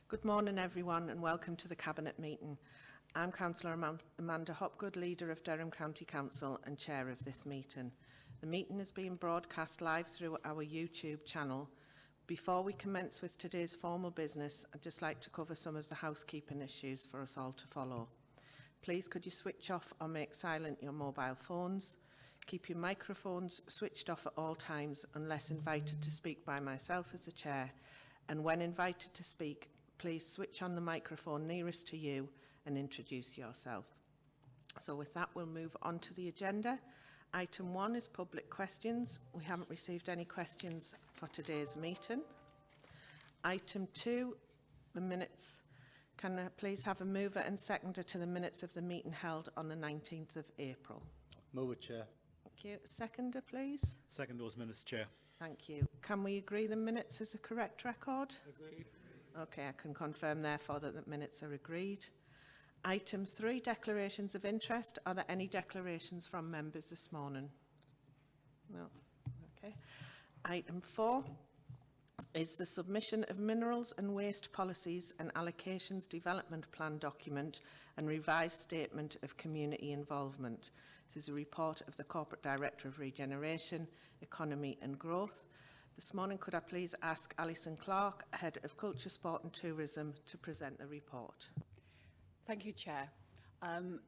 Good morning everyone and welcome to the Cabinet meeting. I'm Councillor Amanda Hopgood, Leader of Durham County Council and Chair of this meeting. The meeting is being broadcast live through our YouTube channel. Before we commence with today's formal business, I'd just like to cover some of the housekeeping issues for us all to follow. Please could you switch off or make silent your mobile phones. Keep your microphones switched off at all times unless invited to speak by myself as the Chair, and when invited to speak, please switch on the microphone nearest to you and introduce yourself. So with that, we'll move on to the agenda. Item 1 is public questions. We haven't received any questions for today's meeting. Item 2, the minutes. Can I please have a mover and seconder to the minutes of the meeting held on the 19th of April? Move it, Chair. Thank you. Seconder, please. Second those minutes, Chair. Thank you. Can we agree the minutes as a correct record? Agreed. Okay, I can confirm therefore that the minutes are agreed. Item 3, declarations of interest. Are there any declarations from members this morning? No. Okay. Item 4 is the submission of Minerals and Waste Policies and Allocations Development Plan document and revised statement of community involvement. This is a report of the Corporate Director of Regeneration, Economy and Growth. This morning, could I please ask Alison Clark, Head of Culture, Sport and Tourism, to present the report. Thank you, Chair.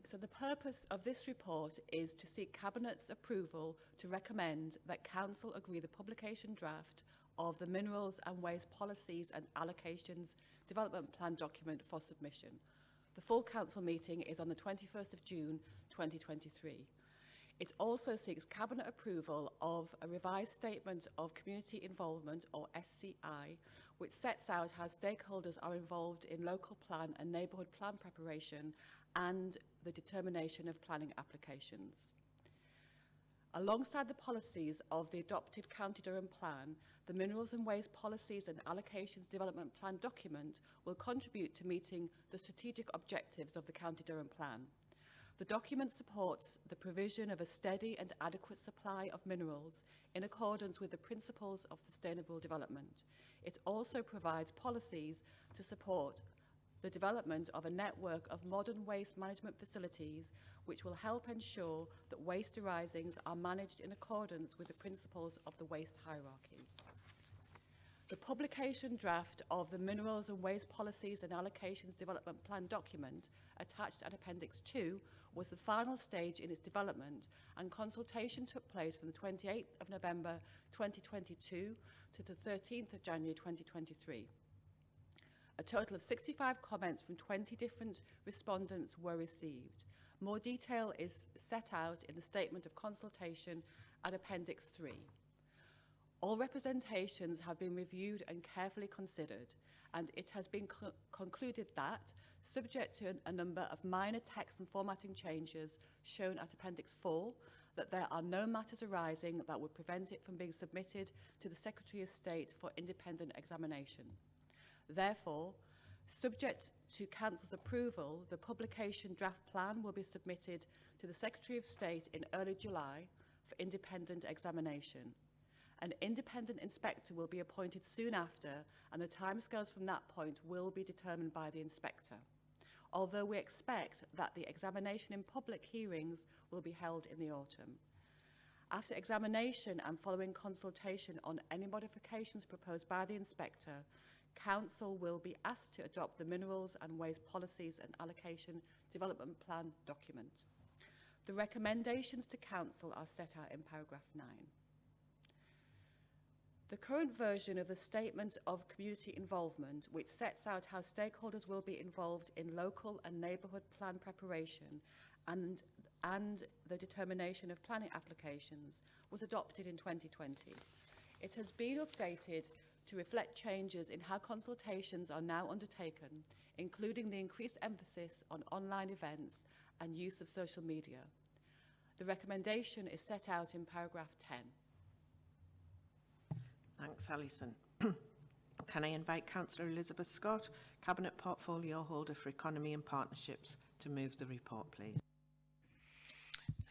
So the purpose of this report is to seek Cabinet's approval to recommend that Council agree the publication draft of the Minerals and Waste Policies and Allocations Development Plan document for submission. The full Council meeting is on the 21st of June 2023. It also seeks Cabinet approval of a revised statement of community involvement, or SCI, which sets out how stakeholders are involved in local plan and neighbourhood plan preparation and the determination of planning applications. Alongside the policies of the adopted County Durham Plan, the Minerals and Waste Policies and Allocations Development Plan document will contribute to meeting the strategic objectives of the County Durham Plan. The document supports the provision of a steady and adequate supply of minerals in accordance with the principles of sustainable development. It also provides policies to support the development of a network of modern waste management facilities which will help ensure that waste arisings are managed in accordance with the principles of the waste hierarchy. The publication draft of the Minerals and Waste Policies and Allocations Development Plan document, attached at Appendix 2, was the final stage in its development, and consultation took place from the 28th of November 2022 to the 13th of January 2023. A total of 65 comments from 20 different respondents were received. More detail is set out in the Statement of Consultation at Appendix 3. All representations have been reviewed and carefully considered, and it has been concluded that, subject to a number of minor text and formatting changes shown at Appendix 4, that there are no matters arising that would prevent it from being submitted to the Secretary of State for independent examination. Therefore, subject to Council's approval, the publication draft plan will be submitted to the Secretary of State in early July for independent examination. An independent inspector will be appointed soon after, and the timescales from that point will be determined by the inspector, although we expect that the examination in public hearings will be held in the autumn. After examination and following consultation on any modifications proposed by the inspector, Council will be asked to adopt the Minerals and Waste Policies and Allocation Development Plan document. The recommendations to Council are set out in paragraph 9. The current version of the Statement of Community Involvement, which sets out how stakeholders will be involved in local and neighbourhood plan preparation and the determination of planning applications, was adopted in 2020. It has been updated to reflect changes in how consultations are now undertaken, including the increased emphasis on online events and use of social media. The recommendation is set out in paragraph 10. Thanks, Alison. Can I invite Councillor Elizabeth Scott, Cabinet Portfolio Holder for Economy and Partnerships, to move the report, please?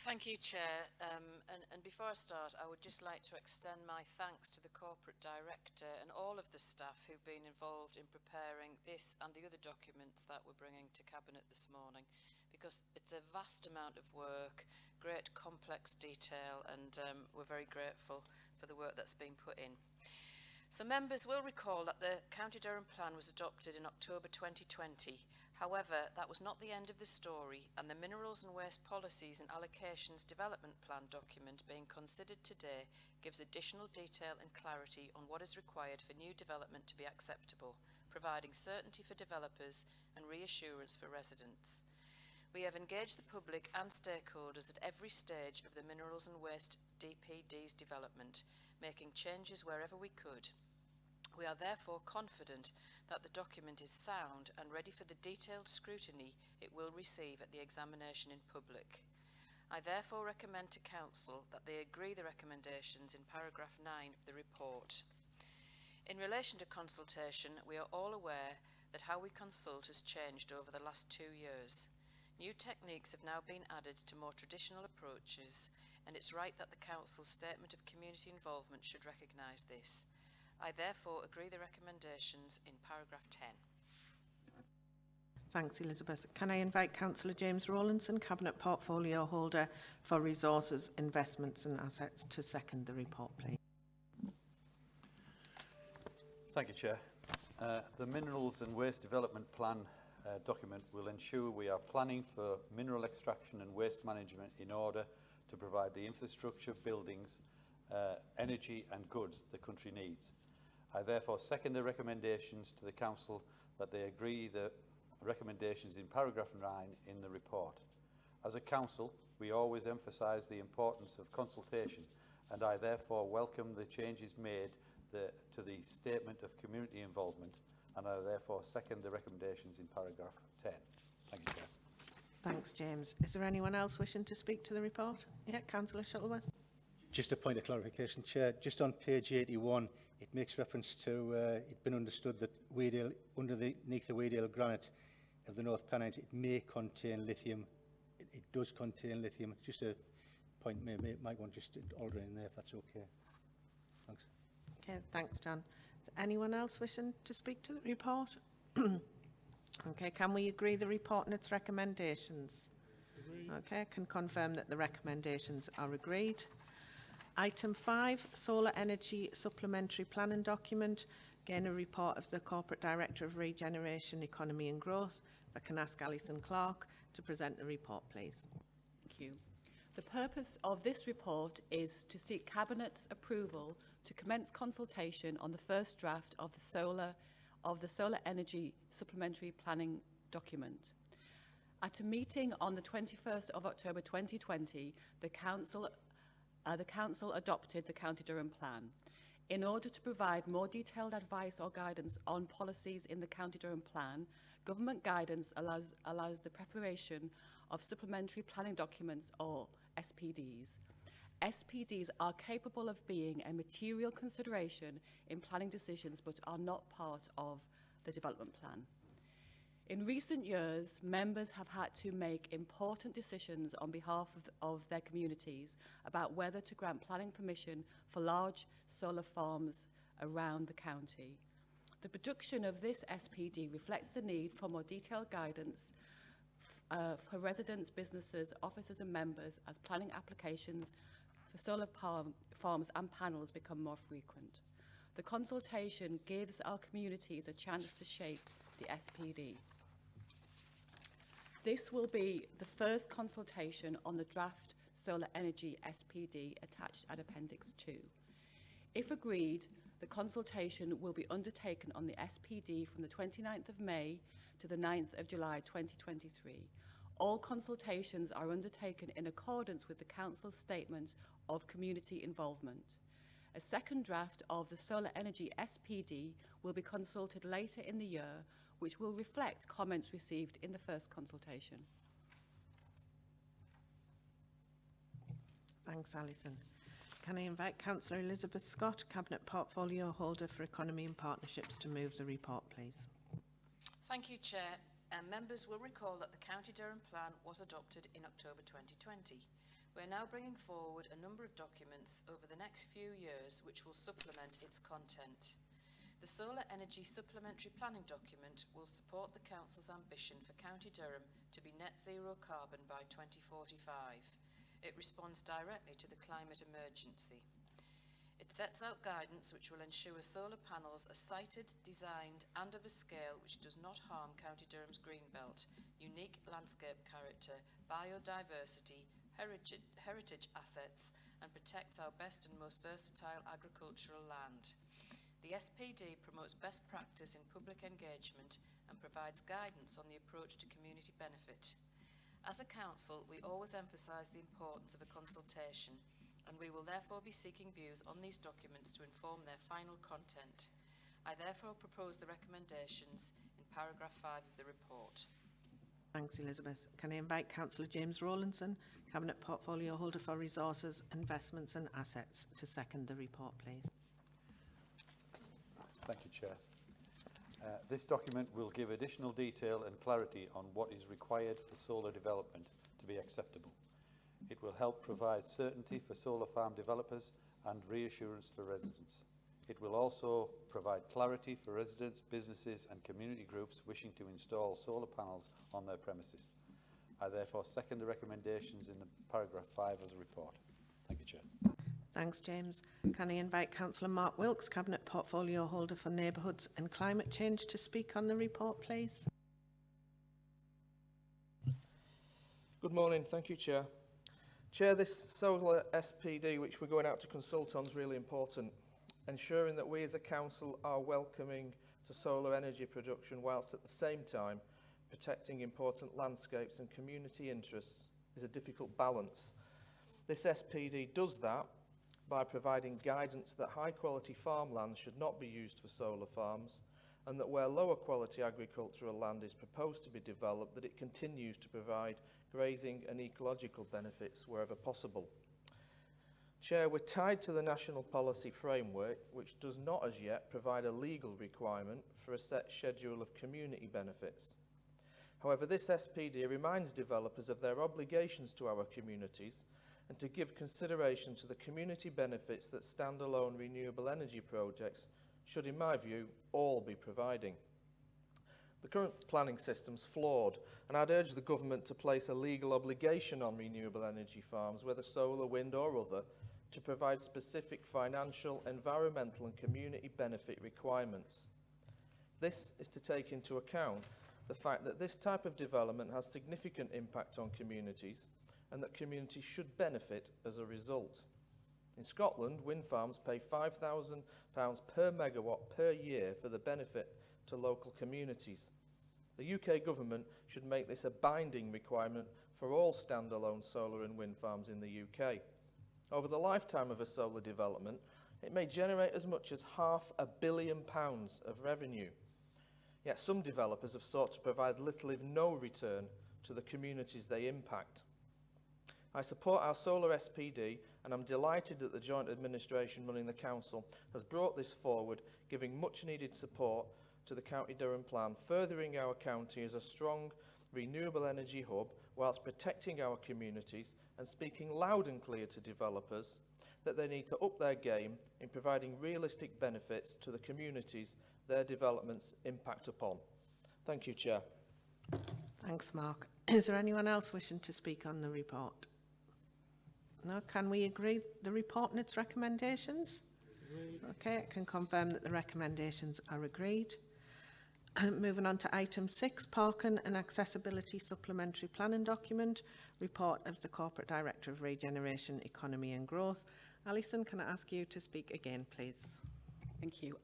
Thank you, Chair. And before I start, I would just like to extend my thanks to the Corporate Director and all of the staff who've been involved in preparing this and the other documents that we're bringing to Cabinet this morning, because it's a vast amount of work, great complex detail, and we're very grateful for the work that's been put in. So members will recall that the County Durham Plan was adopted in October 2020. However, that was not the end of the story, and the Minerals and Waste Policies and Allocations Development Plan document being considered today gives additional detail and clarity on what is required for new development to be acceptable, providing certainty for developers and reassurance for residents. We have engaged the public and stakeholders at every stage of the Minerals and Waste DPD's development, making changes wherever we could. We are therefore confident that the document is sound and ready for the detailed scrutiny it will receive at the examination in public. I therefore recommend to Council that they agree the recommendations in paragraph 9 of the report. In relation to consultation, we are all aware that how we consult has changed over the last 2 years. New techniques have now been added to more traditional approaches, and it's right that the Council's statement of community involvement should recognise this. I therefore agree the recommendations in paragraph 10. Thanks, Elizabeth. Can I invite Councillor James Rowlandson, Cabinet Portfolio Holder for Resources, Investments and Assets, to second the report, please? Thank you, Chair. The Minerals and Waste Development Plan document will ensure we are planning for mineral extraction and waste management in order to provide the infrastructure, buildings, energy and goods the country needs. I therefore second the recommendations to the Council that they agree the recommendations in paragraph 9 in the report. As a Council, we always emphasise the importance of consultation, and I therefore welcome the changes made to the statement of community involvement, and I therefore second the recommendations in paragraph 10. Thank you, Chair. Thanks, James. Is there anyone else wishing to speak to the report? Yeah, Councillor Shuttleworth. Just a point of clarification, Chair. Just on page 81, it makes reference to it being understood that Weedale, underneath the Weedale granite of the North Pennines, it may contain lithium. It does contain lithium. Just a point, might want just to alter in there if that's okay. Thanks. Okay, thanks, John. Is there anyone else wishing to speak to the report? Okay, can we agree the report and its recommendations? Agreed. Okay, I can confirm that the recommendations are agreed. Item 5, Solar Energy Supplementary Planning Document. Again, a report of the Corporate Director of Regeneration, Economy and Growth. If I can ask Alison Clark to present the report, please. Thank you. The purpose of this report is to seek Cabinet's approval to commence consultation on the first draft of the Solar Energy Supplementary Planning Document. At a meeting on the 21st of October 2020, the Council adopted the County Durham Plan. In order to provide more detailed advice or guidance on policies in the County Durham Plan, government guidance allows the preparation of supplementary planning documents, or SPDs. SPDs are capable of being a material consideration in planning decisions but are not part of the development plan. In recent years, members have had to make important decisions on behalf of their communities about whether to grant planning permission for large solar farms around the county. The production of this SPD reflects the need for more detailed guidance for residents, businesses, officers and members as planning applications for solar farms and panels become more frequent. The consultation gives our communities a chance to shape the SPD. This will be the first consultation on the draft Solar Energy SPD attached at Appendix 2. If agreed, the consultation will be undertaken on the SPD from the 29th of May to the 9th of July 2023. All consultations are undertaken in accordance with the Council's statement of community involvement. A second draft of the Solar Energy SPD will be consulted later in the year, which will reflect comments received in the first consultation. Thanks, Alison. Can I invite Councillor Elizabeth Scott, Cabinet Portfolio Holder for Economy and Partnerships, to move the report, please? Thank you, Chair. Members will recall that the County Durham Plan was adopted in October 2020. We're now bringing forward a number of documents over the next few years which will supplement its content. The Solar Energy Supplementary Planning document will support the Council's ambition for County Durham to be net zero carbon by 2045. It responds directly to the climate emergency. It sets out guidance which will ensure solar panels are sited, designed and of a scale which does not harm County Durham's greenbelt, unique landscape character, biodiversity, heritage assets and protects our best and most versatile agricultural land. The SPD promotes best practice in public engagement and provides guidance on the approach to community benefit. As a council, we always emphasise the importance of a consultation, and we will therefore be seeking views on these documents to inform their final content. I therefore propose the recommendations in paragraph 5 of the report. Thanks, Elizabeth. Can I invite Councillor James Rowlandson, Cabinet Portfolio Holder for Resources, Investments and Assets, to second the report, please? Thank you, Chair. This document will give additional detail and clarity on what is required for solar development to be acceptable. It will help provide certainty for solar farm developers and reassurance for residents. It will also provide clarity for residents, businesses and community groups wishing to install solar panels on their premises. I therefore second the recommendations in the paragraph 5 of the report. Thank you, Chair. Thanks, James. Can I invite Councillor Mark Wilkes, Cabinet Portfolio Holder for Neighbourhoods and Climate Change, to speak on the report, please? Good morning. Thank you, Chair. Chair, this solar SPD, which we're going out to consult on, is really important. Ensuring that we as a council are welcoming to solar energy production whilst at the same time protecting important landscapes and community interests is a difficult balance. This SPD does that by providing guidance that high quality farmland should not be used for solar farms, and that where lower quality agricultural land is proposed to be developed, that it continues to provide grazing and ecological benefits wherever possible. Chair, we're tied to the National Policy Framework, which does not as yet provide a legal requirement for a set schedule of community benefits. However, this SPD reminds developers of their obligations to our communities and to give consideration to the community benefits that standalone renewable energy projects should, in my view, all be providing. The current planning system's flawed, and I'd urge the government to place a legal obligation on renewable energy farms, whether solar, wind or other, to provide specific financial, environmental and community benefit requirements. This is to take into account the fact that this type of development has significant impact on communities and that communities should benefit as a result. In Scotland, wind farms pay £5,000 per megawatt per year for the benefit to local communities. The UK government should make this a binding requirement for all standalone solar and wind farms in the UK. Over the lifetime of a solar development, it may generate as much as £500 million of revenue. Yet some developers have sought to provide little if no return to the communities they impact. I support our solar SPD and I'm delighted that the joint administration running the council has brought this forward, giving much needed support to the County Durham plan, furthering our county as a strong renewable energy hub whilst protecting our communities and speaking loud and clear to developers that they need to up their game in providing realistic benefits to the communities their developments impact upon. Thank you, Chair. Thanks, Mark. Is there anyone else wishing to speak on the report? No? Can we agree the report and its recommendations? Agreed. Okay, I can confirm that the recommendations are agreed. Moving on to item 6, Parking and Accessibility Supplementary Planning Document, report of the Corporate Director of Regeneration, Economy and Growth. Alison, can I ask you to speak again, please? Thank you.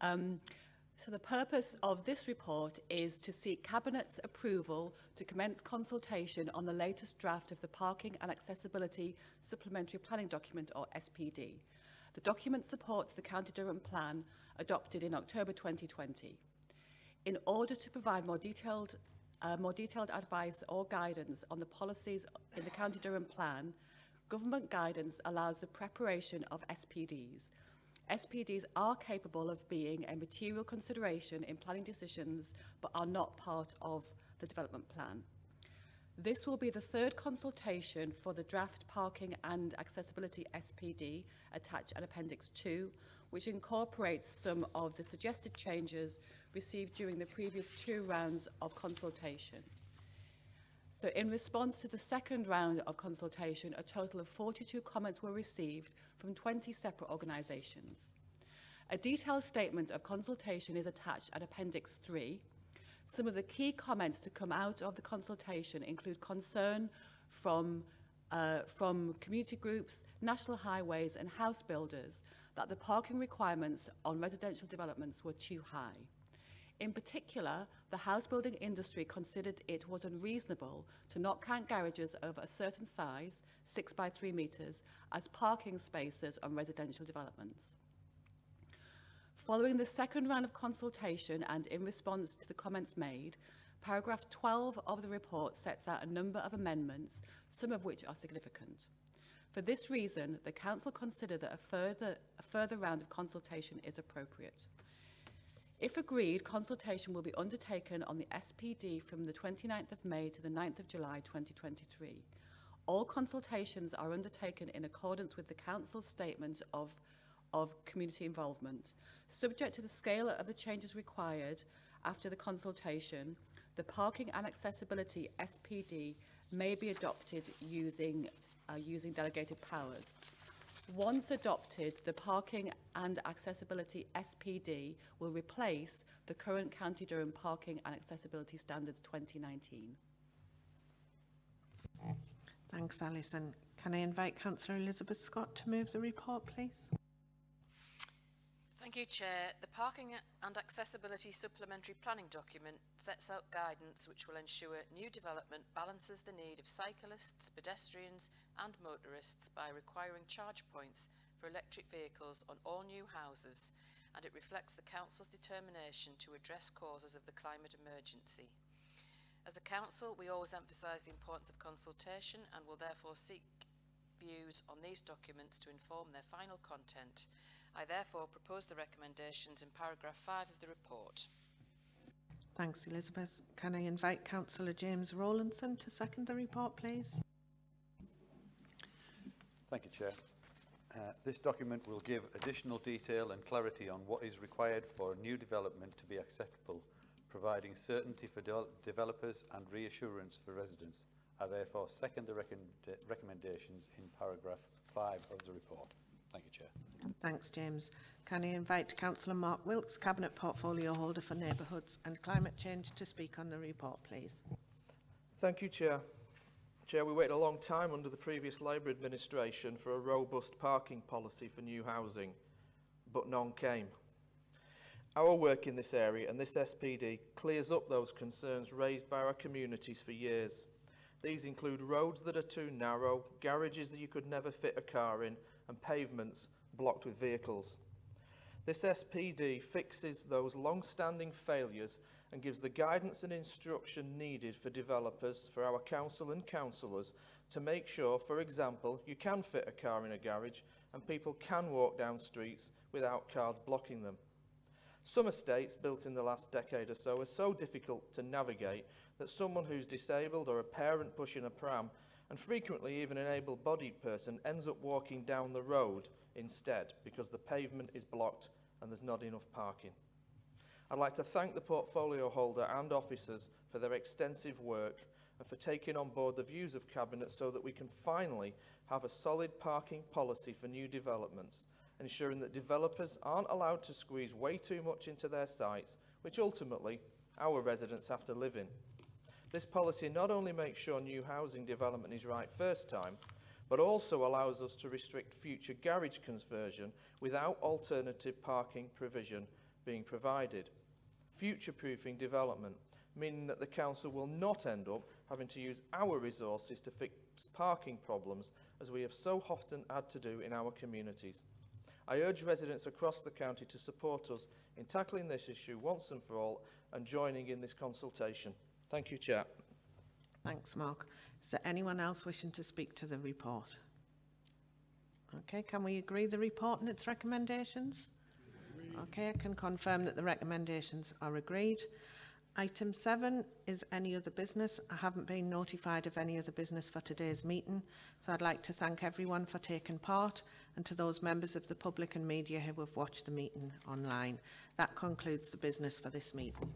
So the purpose of this report is to seek Cabinet's approval to commence consultation on the latest draft of the Parking and Accessibility Supplementary Planning Document, or SPD. The document supports the County Durham Plan adopted in October 2020. In order to provide more detailed advice or guidance on the policies in the County Durham Plan, government guidance allows the preparation of SPDs. SPDs are capable of being a material consideration in planning decisions, but are not part of the development plan. This will be the third consultation for the draft Parking and Accessibility SPD attached at Appendix 2, which incorporates some of the suggested changes received during the previous 2 rounds of consultation. So in response to the second round of consultation, a total of 42 comments were received from 20 separate organisations. A detailed statement of consultation is attached at Appendix 3. Some of the key comments to come out of the consultation include concern from community groups, national highways and house builders that the parking requirements on residential developments were too high. In particular, the house building industry considered it was unreasonable to not count garages over a certain size, 6 by 3 metres, as parking spaces on residential developments. Following the second round of consultation and in response to the comments made, paragraph 12 of the report sets out a number of amendments, some of which are significant. For this reason, the Council considered that a further round of consultation is appropriate. If agreed, consultation will be undertaken on the SPD from the 29th of May to the 9th of July 2023. All consultations are undertaken in accordance with the Council's statement of community involvement. Subject to the scale of the changes required after the consultation, the Parking and Accessibility SPD may be adopted using delegated powers. Once adopted, the Parking and Accessibility SPD will replace the current County Durham Parking and Accessibility Standards 2019. Thanks, Alison. Can I invite Councillor Elizabeth Scott to move the report, please? Thank you, Chair. The Parking and Accessibility Supplementary Planning document sets out guidance which will ensure new development balances the need of cyclists, pedestrians and motorists by requiring charge points for electric vehicles on all new houses, and it reflects the Council's determination to address causes of the climate emergency. As a Council, we always emphasise the importance of consultation and will therefore seek views on these documents to inform their final content. I therefore propose the recommendations in paragraph 5 of the report. Thanks, Elizabeth. Can I invite Councillor James Rowlandson to second the report, please? Thank you, Chair. This document will give additional detail and clarity on what is required for a new development to be acceptable, providing certainty for developers and reassurance for residents. I therefore second the recommendations in paragraph 5 of the report. Thank you, Chair. Thanks, James. Can I invite Councillor Mark Wilkes, Cabinet Portfolio Holder for Neighbourhoods and Climate Change, to speak on the report, please? Thank you, Chair. Chair, we waited a long time under the previous Labour administration for a robust parking policy for new housing, but none came. Our work in this area and this SPD clears up those concerns raised by our communities for years. These include roads that are too narrow, garages that you could never fit a car in, and pavements blocked with vehicles. This SPD fixes those long-standing failures and gives the guidance and instruction needed for developers, for our council and councillors, to make sure, for example, you can fit a car in a garage and people can walk down streets without cars blocking them. Some estates built in the last decade or so are so difficult to navigate that someone who's disabled or a parent pushing a pram, and frequently even an able-bodied person, ends up walking down the road instead because the pavement is blocked and there's not enough parking. I'd like to thank the portfolio holder and officers for their extensive work and for taking on board the views of Cabinet so that we can finally have a solid parking policy for new developments, ensuring that developers aren't allowed to squeeze way too much into their sites, which ultimately our residents have to live in. This policy not only makes sure new housing development is right first time, but also allows us to restrict future garage conversion without alternative parking provision being provided. Future-proofing development, meaning that the council will not end up having to use our resources to fix parking problems, as we have so often had to do in our communities. I urge residents across the county to support us in tackling this issue once and for all and joining in this consultation. Thank you, Chair. Thanks, Mark. Is there anyone else wishing to speak to the report? Okay, can we agree the report and its recommendations? Okay, I can confirm that the recommendations are agreed. Item 7 is any other business. I haven't been notified of any other business for today's meeting, so I'd like to thank everyone for taking part and to those members of the public and media who have watched the meeting online. That concludes the business for this meeting.